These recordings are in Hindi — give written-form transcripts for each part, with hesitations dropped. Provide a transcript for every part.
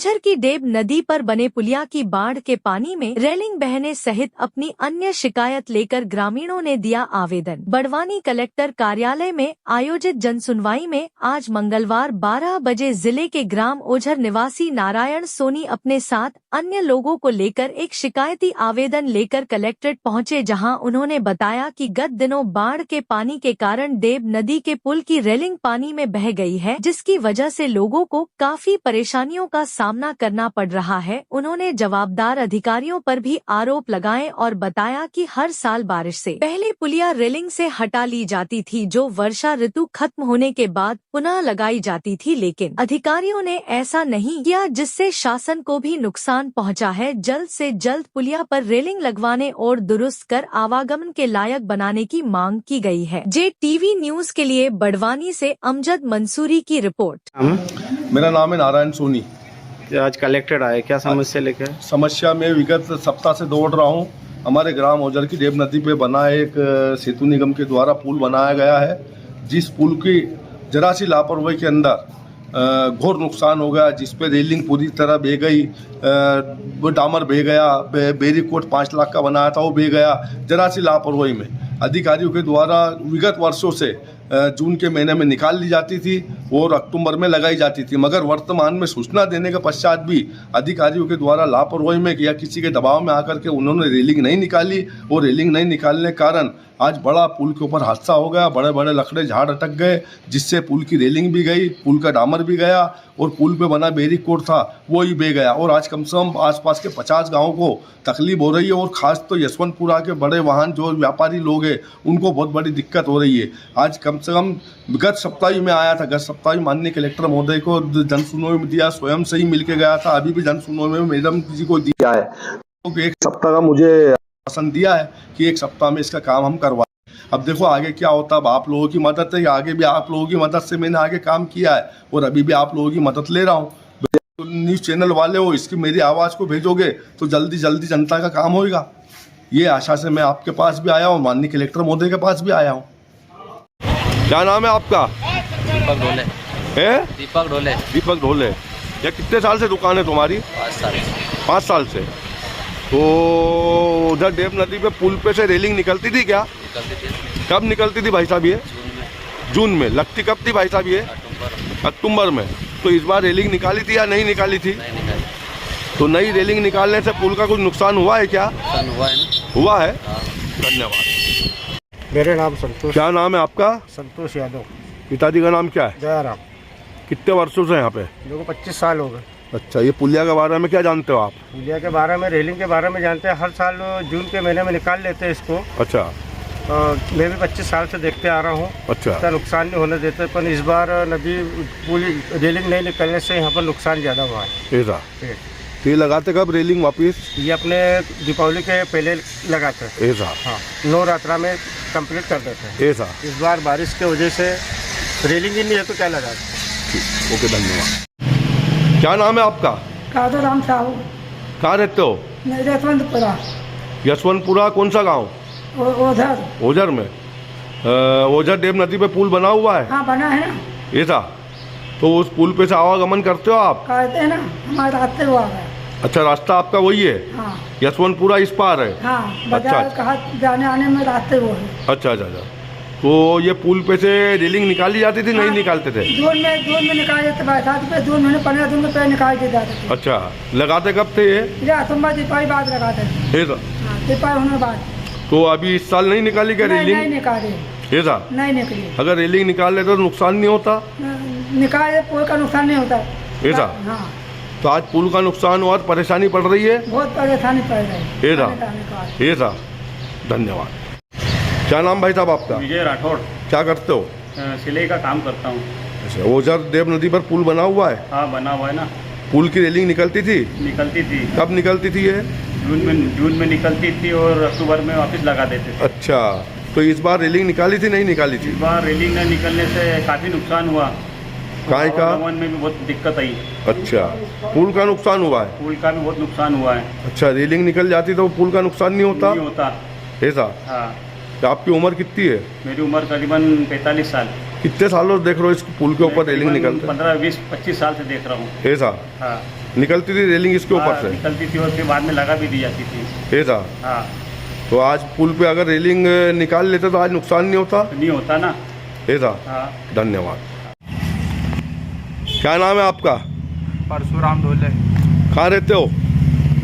ओझर की डेब नदी पर बने पुलिया की बाढ़ के पानी में रेलिंग बहने सहित अपनी अन्य शिकायत लेकर ग्रामीणों ने दिया आवेदन। बड़वानी कलेक्टर कार्यालय में आयोजित जनसुनवाई में आज मंगलवार 12 बजे जिले के ग्राम ओझर निवासी नारायण सोनी अपने साथ अन्य लोगों को लेकर एक शिकायती आवेदन लेकर कलेक्ट्रेट पहुंचे, जहां उन्होंने बताया कि गत दिनों बाढ़ के पानी के कारण डेब नदी के पुल की रेलिंग पानी में बह गई है, जिसकी वजह से लोगों को काफी परेशानियों का सामना करना पड़ रहा है। उन्होंने जवाबदार अधिकारियों पर भी आरोप लगाए और बताया कि हर साल बारिश से पहले पुलिया रेलिंग से हटा ली जाती थी, जो वर्षा ऋतु खत्म होने के बाद पुनः लगाई जाती थी, लेकिन अधिकारियों ने ऐसा नहीं किया, जिससे शासन को भी नुकसान पहुंचा है। जल्द से जल्द पुलिया पर रेलिंग लगवाने और दुरुस्त कर आवागमन के लायक बनाने की मांग की गई है। JTV न्यूज के लिए बड़वानी से अमजद मंसूरी की रिपोर्ट। मेरा नाम है नारायण सोनी। आज कलेक्टेड आए, क्या समस्या लेकर? समस्या में विगत सप्ताह से दौड़ रहा हूँ। हमारे ग्राम ओझर की डेब नदी पे बना एक सेतु निगम के द्वारा पुल बनाया गया है, जिस पुल की जरा सी लापरवाही के अंदर घोर नुकसान हो गया, जिस पे रेलिंग पूरी तरह बह गई, डामर बह गया, बेरीकोट 5 लाख का बनाया था वो बह गया जरा सी लापरवाही में। अधिकारियों के द्वारा विगत वर्षों से जून के महीने में निकाल ली जाती थी और अक्टूबर में लगाई जाती थी, मगर वर्तमान में सूचना देने के पश्चात भी अधिकारियों के द्वारा लापरवाही में या किसी के दबाव में आकर के उन्होंने रेलिंग नहीं निकाली और रेलिंग नहीं निकालने के कारण आज बड़ा पुल के ऊपर हादसा हो गया। बड़े बड़े लकड़े झाड़ अटक गए, जिससे पुल की रेलिंग भी गई, पुल का डामर भी गया और पुल पे बना बेरीकोट था वो ही बह गया। और आज कम से कम आसपास के 50 गाँव को तकलीफ हो रही है और ख़ास तो यशवंतपुरा के बड़े वाहन जो व्यापारी लोग हैं उनको बहुत बड़ी दिक्कत हो रही है। आज कम से कम गत सप्ताह में आया था, गत सप्ताह माननीय कलेक्टर महोदय को जनसुनवाई में दिया, स्वयं से ही मिल के गया था, अभी भी जनसुनवाई में मैडम जी को दिया है। तो एक सप्ताह का मुझे आश्वासन दिया है कि एक सप्ताह में इसका काम हम करवाएं। अब देखो आगे क्या होता है, अब आप लोगों की मदद है, आगे भी आप लोगों की मदद से मैंने आगे काम किया है और अभी भी आप लोगों की मदद ले रहा हूँ। न्यूज़ चैनल वाले हो, इसकी मेरी आवाज़ को भेजोगे तो जल्दी जल्दी जनता का काम होगा, ये आशा से मैं आपके पास भी आया हूँ, माननीय कलेक्टर महोदय के पास भी आया हूँ। क्या नाम है आपका? दीपक ढोले। है दीपक ढोले। दीपक ढोले। ये कितने साल से दुकान है तुम्हारी? 5 साल से। 5 साल से। तो उधर डेब नदी पे पुल पे से रेलिंग निकलती थी क्या? निकलती थी। कब निकलती थी भाई साहब ये? जून में। लगती कब थी भाई साहब ये? अक्टूबर में। तो इस बार रेलिंग निकाली थी या नहीं निकाली थी? नहीं निकाली। तो नई रेलिंग निकालने से पुल का कुछ नुकसान हुआ है क्या? नुकसान हुआ है ना? हुआ है। हाँ। धन्यवाद। मेरे नाम संतोष। क्या नाम है आपका? संतोष यादव। पिताजी का नाम क्या है? दयाराम। कितने वर्षों से यहाँ पे? मेरे को 25 साल हो गए। अच्छा, ये पुलिया के बारे में क्या जानते हो आप? पुलिया के बारे में, रेलिंग के बारे में जानते हैं। हर साल जून के महीने में निकाल लेते हैं इसको। अच्छा। मैं भी 25 साल से देखते आ रहा हूँ। अच्छा। इसका नुकसान नहीं होने देते, पर इस बार नदी पुली रेलिंग नहीं निकलने से यहाँ पर नुकसान ज़्यादा हुआ है। ऐसा? तो ये लगाते कब रेलिंग वापिस? ये अपने दीपावली के पहले लगाते हैं। ऐसा? हाँ, नवरात्रा में कंप्लीट कर देते हैं। ऐसा? इस बार बारिश की वजह से रेलिंग ही नहीं है तो क्या लगा? ओके, धन्यवाद। क्या नाम है आपका? कादर राम साहू। कहाँ रहते हो? यशवंतपुरा। यशवंतपुरा कौन सा गांव? ओझर। ओझर में। ओझर डेब नदी पे पुल बना हुआ है? हाँ, बना है ना। ऐसा? तो उस पुल पे से आवागमन करते हो आप? कहते हैं ना, हमारे रास्ते हुआ है। अच्छा, रास्ता आपका वही है? हाँ। यशवंतपुरा इस पार है? हाँ, बाजार कहाँ जाने आने में रास्ते वो है। अच्छा अच्छा अच्छा। तो ये पुल पे से रेलिंग निकाली जाती थी? नहीं निकालते थे? जून में निकाल देते बैसाख पे, 2 महीने 15 दिन में पहले निकाल दिए जाते थे। अच्छा, लगाते कब थे ये? अक्टूबर दीपावली बाद लगाते थे। ऐसा? हाँ, दीपावली होने बाद। तो अभी इस साल नहीं निकाली क्या रेलिंग? नहीं निकाली। ऐसा? नहीं निकली। अगर रेलिंग निकाल लेते तो नुकसान नहीं होता? निकाल पुल का नुकसान नहीं होता। ऐसा? हाँ। तो आज पुल का नुकसान हुआ, परेशानी पड़ रही है? बहुत परेशानी पड़ रही है। ऐसा? ऐसा? धन्यवाद। क्या नाम भाई साहब आपका? विजय राठौड़। क्या करते हो? सिलाई का काम करता हूँ। अच्छा, ओझर डेब नदी पर पुल बना हुआ है? हाँ, बना हुआ है ना। पुल की रेलिंग निकलती थी? निकलती थी। कब निकलती थी ये? जून में निकलती थी और अक्टूबर में वापस लगा देते थे। अच्छा, तो इस बार रेलिंग निकाली थी नहीं निकाली थी? इस बार रेलिंग न निकलने से काफ़ी नुकसान हुआ। काय का? आवागमन में भी बहुत दिक्कत आई। अच्छा, पुल का नुकसान हुआ है? पुल का भी बहुत नुकसान हुआ है। अच्छा, रेलिंग निकल जाती तो पुल का नुकसान नहीं होता? नहीं होता। ऐसा? हाँ। तो आपकी उम्र कितनी है? मेरी उम्र करीबन 45 साल। कितने सालों से देख रहे हो इस पुल के ऊपर रेलिंग निकलता है? 15, 20, 25 साल से देख रहा हूँ। ऐसा? हाँ। निकलती थी रेलिंग इसके ऊपर हाँ, से? निकलती थी और फिर बाद में लगा भी दी जाती थी। ऐसा? हाँ। तो आज पुल पे अगर रेलिंग निकाल लेते तो आज नुकसान नहीं होता? नहीं होता ना। ऐसा? हाँ। धन्यवाद। क्या नाम है आपका? परशुराम ढोले। कहाँ रहते हो?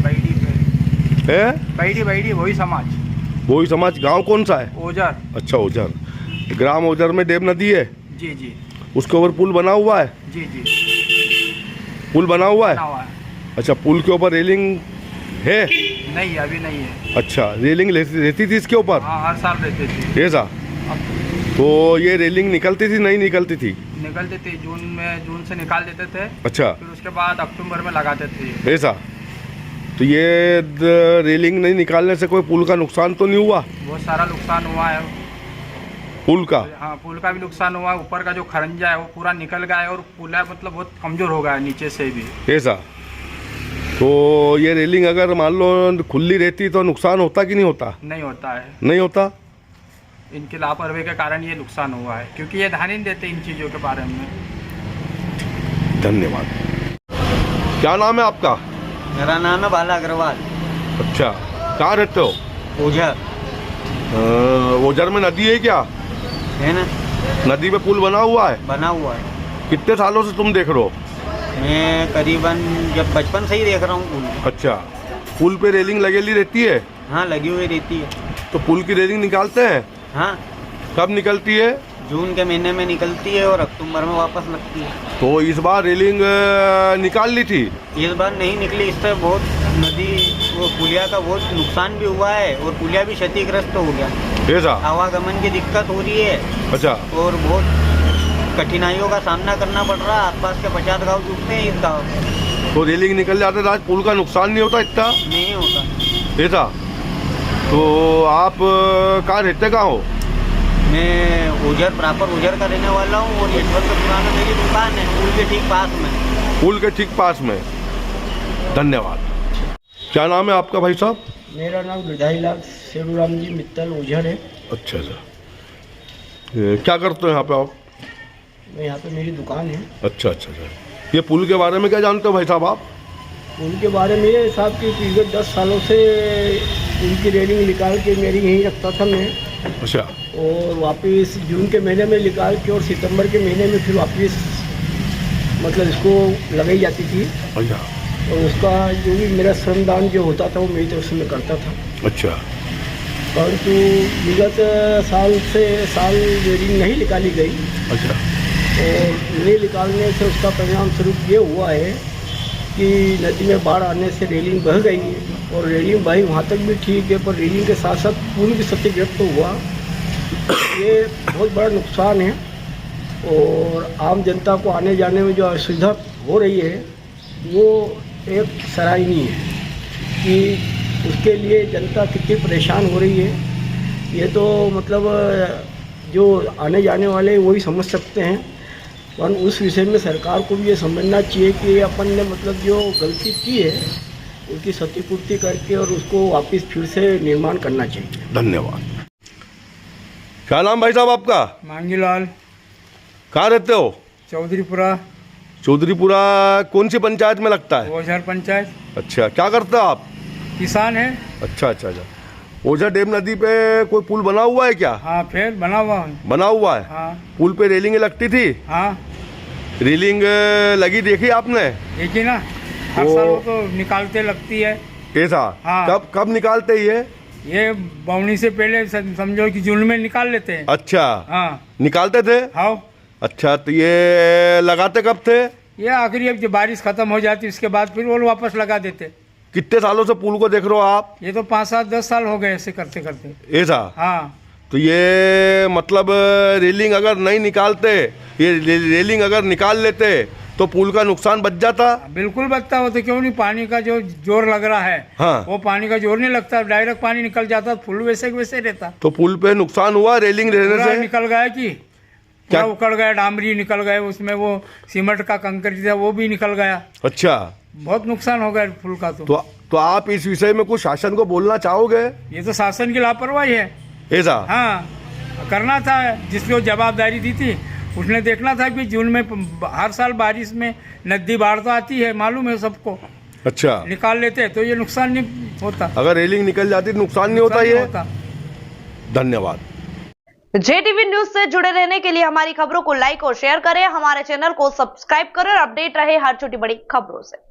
बैडी पे है बैडी वही समाज। वही समाज। गांव कौन सा है? ओजर। अच्छा, ओजर। ग्राम ओजर में डेब नदी है, जी जी उसके ऊपर पुल बना हुआ है? जी जी पुल बना हुआ बना है? हुआ है। अच्छा, पुल के ऊपर रेलिंग है? नहीं अभी नहीं है। अच्छा, रेलिंग रहती थी इसके ऊपर? हाँ हर साल रहते थे। ऐसा? तो ये रेलिंग निकलती थी नहीं निकलती थी? निकलते थे जून से निकाल देते थे, अच्छा, फिर उसके बाद अक्टूबर में लगाते थे। ऐसा? तो ये रेलिंग नहीं निकालने से कोई पुल का नुकसान तो नहीं हुआ? बहुत सारा नुकसान हुआ है पुल का? हाँ पुल का भी नुकसान हुआ है। ऊपर का जो खरंजा है वो पूरा निकल गया है और पुल है मतलब बहुत कमजोर हो गया है नीचे से भी। ऐसा? तो ये रेलिंग अगर मान लो खुली रहती तो नुकसान होता कि नहीं होता? नहीं होता है। नहीं होता? इनकी लापरवाही के कारण ये नुकसान हुआ है क्योंकि ये ध्यान ही नहीं देते इन चीज़ों के बारे में। धन्यवाद। क्या नाम है आपका? मेरा नाम है बाला अग्रवाल। अच्छा, कहाँ रहते हो? ओझर ओझर में नदी है क्या? है ना, नदी पे पुल बना हुआ है? बना हुआ है। कितने सालों से तुम देख रहे हो? मैं करीबन जब बचपन से ही देख रहा हूँ पुल। अच्छा, पुल पे रेलिंग लगेली रहती है? हाँ लगी हुई रहती है। तो पुल की रेलिंग निकालते हैं? हाँ कब निकलती है? जून के महीने में निकलती है और अक्टूबर में वापस लगती है। तो इस बार रेलिंग निकाल ली थी? इस बार नहीं निकली। इससे बहुत नदी वो पुलिया का बहुत नुकसान भी हुआ है और पुलिया भी क्षतिग्रस्त हो गया। ऐसा? आवागमन की दिक्कत हो रही है। अच्छा। और बहुत कठिनाइयों का सामना करना पड़ रहा है। आसपास के 50 गाँव जुड़ते हैं इस गाँव। तो रेलिंग निकल जाते तो आज पुल का नुकसान नहीं होता इतना? नहीं होता। ऐसा? तो आप कहाँ रहते कहाँ हो? मैं ओझर प्रॉपर ओझर का रहने वाला हूँ और यशवंतपुरा में मेरी दुकान है पुल के ठीक पास में। पुल के ठीक पास में। धन्यवाद। क्या नाम है आपका भाई साहब? मेरा नाम गिरधारी लाल शेरूराम जी मित्तल ओझर है। अच्छा अच्छा, क्या करते हो यहाँ पे आप? मैं यहाँ पे मेरी दुकान है। अच्छा अच्छा अच्छा। ये पुल के बारे में क्या जानते हो भाई साहब आप? पुल के बारे में ये साहब की पिछले 10 सालों से पुल की रेलिंग निकाल के मेरी यहीं रखता था मैं। अच्छा। और वापस जून के महीने में निकाल के और सितंबर के महीने में फिर वापस मतलब इसको लगाई जाती थी। अच्छा। और उसका जो भी मेरा श्रमदान जो होता था वो मेरी तरफ से मैं करता था। अच्छा। परंतु विगत साल से साल रेलिंग नहीं निकाली गई। अच्छा। और नहीं निकालने से उसका परिणाम स्वरूप ये हुआ है कि नदी में बाढ़ आने से रेलिंग बह गई है और रेलिंग बही वहाँ तक भी ठीक है, पर रेलिंग के साथ साथ पुल भी क्षतिग्रस्त हुआ। ये बहुत बड़ा नुकसान है और आम जनता को आने जाने में जो असुविधा हो रही है वो एक सराहनीय है कि उसके लिए जनता कितनी परेशान हो रही है। ये तो मतलब जो आने जाने वाले वही समझ सकते हैं, पर उस विषय में सरकार को भी ये समझना चाहिए कि अपन ने मतलब जो गलती की है उसकी क्षतिपूर्ति करके और उसको वापस फिर से निर्माण करना चाहिए। धन्यवाद। क्या नाम भाई साहब आपका? मांगीलाल। कहाँ रहते हो? चौधरीपुरा। चौधरीपुरा कौन सी पंचायत में लगता है? ओझर पंचायत। अच्छा, क्या करते हो आप? किसान है। अच्छा अच्छा अच्छा। ओझर डेम नदी पे कोई पुल बना हुआ है क्या? हाँ फिर बना हुआ है। बना हुआ है? हाँ। पुल पे रेलिंग लगती थी? हाँ रेलिंग लगी देखी आपने? देखिए ना, हर साल वो तो निकालते लगती है। ऐसा? हाँ। कब निकालते ये बावनी से पहले समझो कि जून में निकाल लेते हैं। अच्छा। हाँ निकालते थे? हाँ। अच्छा, तो ये लगाते कब थे? ये आखिरी अब जब बारिश खत्म हो जाती उसके बाद फिर वो वापस लगा देते। कितने सालों से पुल को देख रहे हो आप? ये तो 5, 7, 10 साल हो गए ऐसे करते करते। ऐसा? हाँ। तो ये मतलब रेलिंग अगर नहीं निकालते, ये रेलिंग अगर निकाल लेते तो पुल का नुकसान बच जाता? बिल्कुल बचता। हो तो क्यों नहीं, पानी का जो जोर लग रहा है हाँ। वो पानी का जोर नहीं लगता, डायरेक्ट पानी निकल जाता, पुल वैसे वैसे रहता। तो पुल पे नुकसान हुआ रेलिंग रहने से? निकल गया कि क्या उकड़ गया, डामरी निकल गए, उसमें वो सीमेंट का कंक्रीट था वो भी निकल गया। अच्छा, बहुत नुकसान हो गया पुल का। तो आप इस विषय में कुछ शासन को बोलना चाहोगे? ये तो शासन की लापरवाही है। ऐसा? हाँ, करना था, जिसको जवाबदारी दी थी उसने देखना था कि जून में हर साल बारिश में नदी बाढ़ तो आती है, मालूम है सबको, अच्छा, निकाल लेते हैं तो ये नुकसान नहीं होता। अगर रेलिंग निकल जाती तो नुकसान नहीं होता ये। धन्यवाद। JTV न्यूज से जुड़े रहने के लिए हमारी खबरों को लाइक और शेयर करें, हमारे चैनल को सब्सक्राइब करें और अपडेट रहे हर छोटी बड़ी खबरों से।